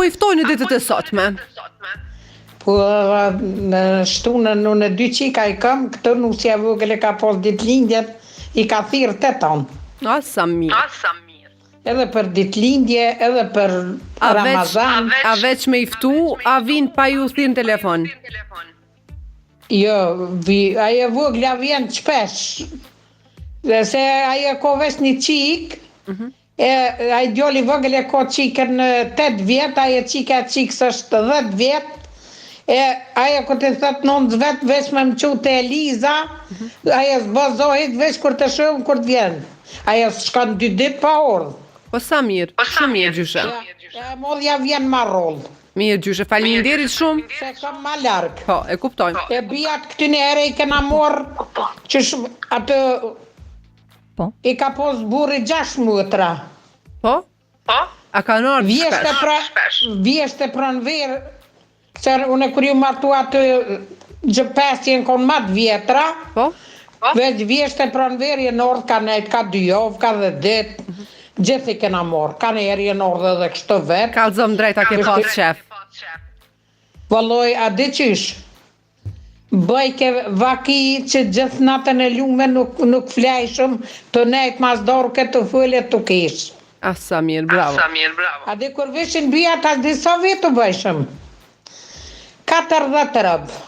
po i ftojnë në ditët e sotme? Po në shtunën në 2 qika i kam, këtë nusja vogël e ka pas ditëlindjen, i ka thirrë 8 ton. Sa mirë. Edhe për ditëlindje, edhe për Ramazan. A veç me i ftu, a vinë pa ju thirrë në telefon? Jo, ajo vogla vjen shpesh. Dhe se ajo ka vesh një qik, ai djali vogël e ka qikën 8 vjet, ajo qikës është 10 vjet, ajo kur të thot 9 vet veç me më qute Eliza, ajo zbazohet veç kur të shumë kur të vjen. Ajo shkon 2 ditë pa ardhur. Po sa mirë, shumë mirë gjyshe. Modhja vjen ma rollë. Mirë gjyshe, faleminderit shumë. Se kam ma larg. Po, e kuptojmë. E bijat këtyne ere i kena morë, që atë, i ka pos burri 6 mutra. Po? A ka në ardhë shpesh? Vjeshte pranë verë, se unë kur ju martu atë gjëpesjen kon matë vjetra, veç vjeshte pranë verë e në ardhë ka nejtë, ka 2 javë, ka 10 ditë, gjithë i kena morë, ka në eri e në ardhë edhe kështë vetë. Ka zëm drejta ke pas shef. Valloj, a di qysh? Bëjke vaki që gjithë natën e lume nuk flejshëm, të nejtë mas dorë këtë fëllet të kishë. Sa mirë, bravo. A di kur vishin bijat, a di sa vetë të bëjshëm? 40 rëbë.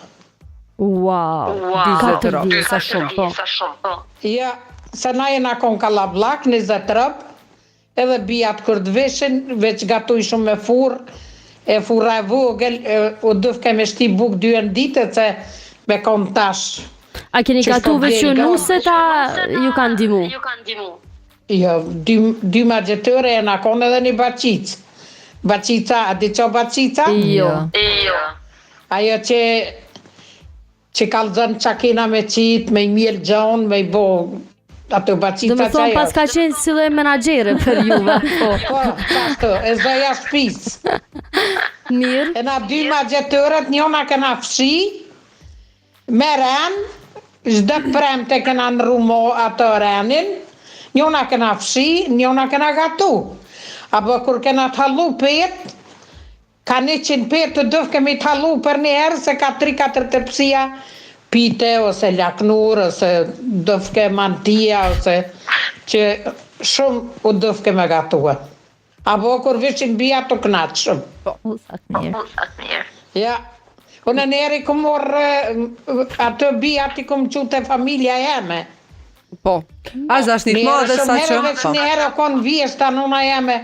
Wow, 40 rëbë, sa shumë, po. Ja, se na jena kon kalablak, 20 rëbë, edhe bijat kur të vishin, veç gatuj shumë me furë, e fura e vogël, u dëf keme shti buk 2 ditë, se me kon tash. A keni gatu veç ju nuset, a ju kanë dimu? Jo, 2 magjetëre e na kon edhe një bacicë. Bacica, a di qo bacica? Jo. Ajo që kalzën qakina me qitë, me i mirë gjonë, me i bo ato bacica që ajo. Do me thonë pas ka qenë si dhe menagjere për juve. Po, qashtu, e zoja shpisë. Mirë. E na 2 magjetërët, njona këna fshi, me ren, zdo prem të këna në rumo ato renin, njona këna fshi, njona këna gatu. Apo kur këna të halu petë, ka 100 petë të dëfë kemi të halu për një herë, se ka 3-4 tërpsia pite, ose laknur, ose dëfë ke mantia, ose që shumë u dëfë ke me gatua. Apo kur vishin bia të knatë shumë. Mirë. Ja, unë njerë i ku morë atë bia ti ku më qute familja jeme. Po, as është një të madhe sa që... Njerë konë vjeshta nëna jeme,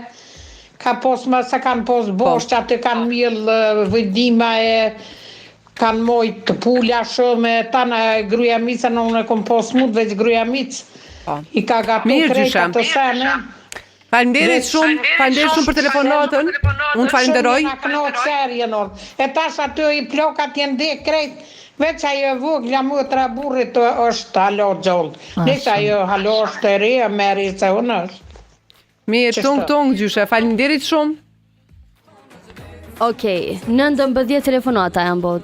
ka pos më se kanë pos bosh, që atë kanë mjëllë vëjdima e kanë mojt pulja shumë, tanë gruja mica në unë e kom pos mund veç gruja mic, i ka gatu krejta të sene. Falenderit shumë për telefonatën, unë të falenderoj. Shumë në knotë serje nërë, e tash aty i plokat jenë dhe krejt, veç ajo vogla mutra burrit është halo gjollë, nisë ajo halo është e re, meri se unë është. Mirë, tung, gjyshe, falenderit shumë. Okej, 19 telefonata janë bodë.